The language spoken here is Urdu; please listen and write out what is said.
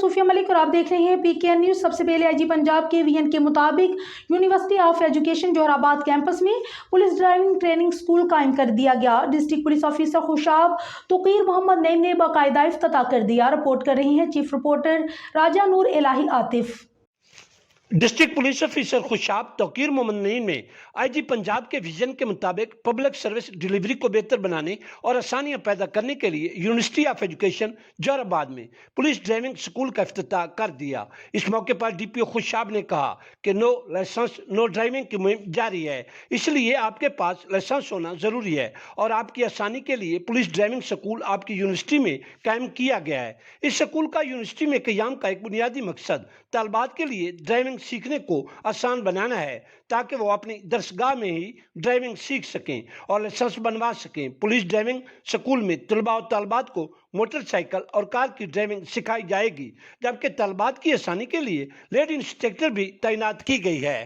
صوفیہ ملک اور آپ دیکھ رہے ہیں PKN نیوز۔ سب سے پہلے IG پنجاب کے VN کے مطابق یونیورسٹی آف ایجوکیشن جوہر آباد کیمپس میں پولیس ڈرائیونگ ٹریننگ سکول قائم کر دیا گیا۔ District police officer Khushab Tauqeer Muhammad Naeem نے باقاعدہ افتتاح کر دیا۔ رپورٹ کر رہے ہیں chief reporter Raja Noor Elahi Atif. District police officer Khushab Tauqeer Muhammad Naeem نے IG پنجاب کے ویژن کے مطابق پبلک سروس ڈیلیوری کو بہتر بنانے اور آسانیاں پیدا کرنے کے لیے یونیورسٹی آف ایجوکیشن جوہر آباد میں پولیس ڈرائیونگ سکول کا افتتاح کر دیا۔ اس موقع پر DPO خوشاب نے کہا کہ نو لائسنس نو ڈرائیونگ کی مہم جاری ہے، اس لیے آپ کے پاس لائسنس ہونا ضروری ہے اور آپ کی آسانی کے لیے پولیس ڈرائیونگ سکول آپ کی یونیورسٹی میں قائم کیا گیا ہے۔ اس سکول کا یونیورسٹی میں قیام کا ایک بنیادی مقصد طلباء کے لیے ڈرائیونگ سیکھنے کو آسان بنانا ہے تاکہ وہ اپنی درسگاہ میں ہی ڈرائیونگ سیکھ سکیں اور لائسنس بنوا سکیں۔ پولیس ڈرائیونگ سکول میں طلباء و طالبات کو موٹر سائیکل اور کار کی ڈرائیونگ سکھائی جائے گی، جبکہ طالبات کی آسانی کے لیے لیڈی انسٹرکٹر بھی تعینات کی گئی ہے۔